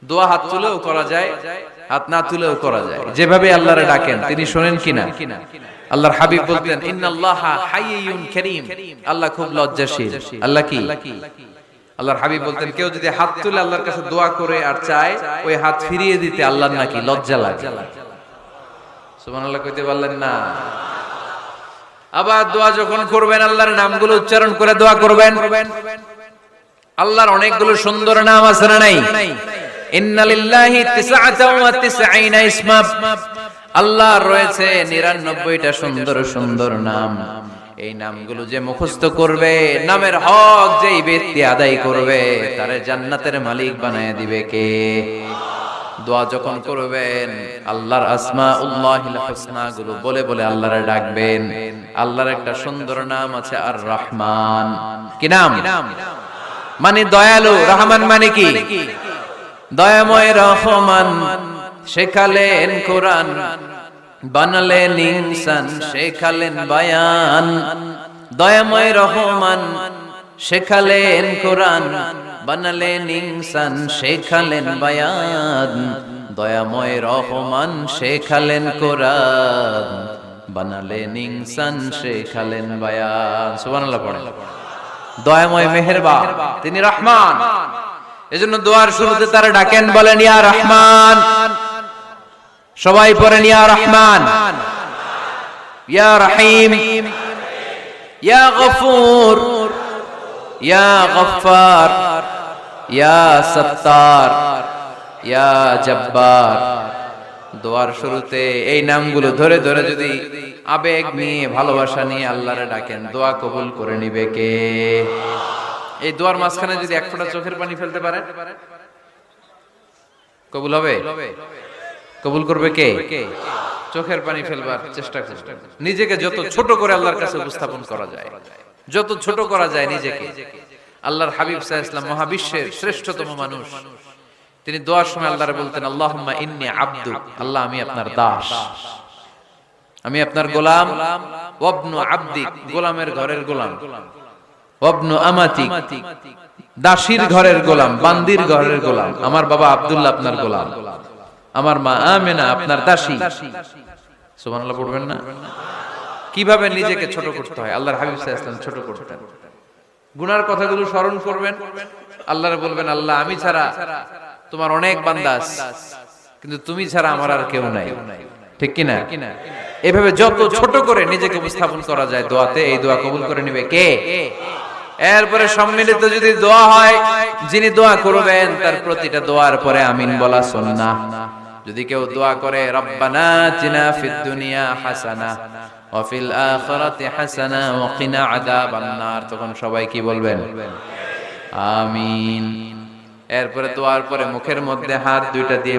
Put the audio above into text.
দোয়া হাত তুলেও করা যায়, হাত না তুলেও করা যায়, যেভাবে আল্লাহরে ডাকেন তিনি শোনেন কিনা। আল্লাহর হাবিব বলতেন ইন্নাল্লাহা হাইয়ুন কারীম, আল্লাহ খুব লজ্জাশীল। আল্লাহ কি? আল্লাহর হাবিব বলতেন কেউ যদি হাত তুলে আল্লাহর কাছে দোয়া করে আর চায় ওই হাত ফিরিয়ে দিতে আল্লাহর নাকি লজ্জা লাগে। সুবহানাল্লাহ কইতে পারলেন না? আবার দোয়া যখন করবেন আল্লাহর নামগুলো উচ্চারণ করে দোয়া করবেন। আল্লাহর অনেকগুলো সুন্দর নাম আছে না নাই? ইন্নালিল্লাহি 99 ইসমা, আল্লাহর রয়েছে 99টা সুন্দর সুন্দর নাম। এই নামগুলো যে মুখস্থ করবে, নামের হক যেই ব্যক্তি আদায় করবে, তারে জান্নাতের মালিক বানায় দিবে কে? দোয়া যখন করবেন আল্লাহর আসমাউল্লাহিল হুসনা গুলো বলে বলে আল্লাহরে ডাকবেন। আল্লাহর একটা সুন্দর নাম আছে আর রহমান। কি নাম? মানে দয়ালু। রহমান মানে কি? দয়াময়। রহমান শেখালেন কোরআন, বানালেন ইনসান, শেখালেন বায়ান। দয়াময় রহমান শেখালেন কোরআন, বানালেন ইনসান, শেখালেন বায়ান। দয়াময় রহমান শেখালেন কোরআন, বানালেন ইনসান, শেখালেন বায়ান। সুবহানাল্লাহ পড়েন। দয়াময় মেহেরবান, তিনি রহমান। এজন্য দোয়ার শুরুতে তারা ডাকেন, বলেন ইয়া রহমান। সবাই পড়েন ইয়া রহমান, ইয়া রহিম, ইয়া গফুর, ইয়া গফফার, ইয়া সত্তার, ইয়া জব্বার। দোয়ার শুরুতে এই নামগুলো ধরে ধরে যদি আবেগ নিয়ে ভালোবাসা নিয়ে আল্লাহরে ডাকেন, দোয়া কবুল করে নিবে কে? এই দোয়ার মাঝখানে যদি এক ফোঁটা চোখের পানি ফেলতে পারেন কবুল হবে? কবুল করবে কে? চোখের পানি ফেলবার চেষ্টা করুন। নিজেকে যত ছোট করে আল্লাহর কাছে উপস্থাপন করা যায়, যত ছোট করা যায় নিজেকে। আল্লাহর হাবিব সাল্লাল্লাহু আলাইহি ওয়াসাল্লাম মহাবিশ্বের শ্রেষ্ঠতম মানুষ, তিনি দোয়ার সময় আল্লাহরে বলতেন আল্লাহুম্মা ইন্নী আবদুক, আল্লাহ আমি আপনার দাস, আমি আপনার গোলাম। ওয়াবনু আবদিক, গোলামের ঘরের গোলাম। ওয়াবনু আমাতিক, দাসীর ঘরের গোলাম, বান্দির ঘরের গোলাম। আমার বাবা আব্দুল্লাহ আপনার গোলাম, আমার মা আমেনা আপনার দাসী। সুবহানাল্লাহ পড়বেন না? কিভাবে নিজেকে ছোট করতে হয় আল্লাহর হাবিব সাল্লাল্লাহু আলাইহি ওয়াসাল্লাম ছোট করতেন। গুনার কথাগুলো স্মরণ করবেন, আল্লাহরে বলবেন আল্লাহ আমি ছাড়া তোমার অনেক বান্দা আছে, কিন্তু তুমি ছাড়া আমার আর কেউ নাই। ঠিক কি না? এভাবে যত ছোট করে নিজেকে উপস্থাপন করা যায় দোয়াতে, এই দোয়া কবুল করে নেবে কে? এরপরে সম্মিলিত যদি দোয়া হয়, যিনি দোয়া করবেন তার প্রতিটা দোয়ার পরে আমিন বলা সুন্নাহ। যদি কেউ দোয়া করে রব্বানা আতিনা ফিদ দুনিয়া হাসানাহ ওয়া ফিল আখিরাতি হাসানাহ ওয়া কিনা আযাবান নার, তখন সবাই কি বলবেন? আমিন। এরপরে দোয়ার পরে মুখের মধ্যে হাত দুইটা দিয়ে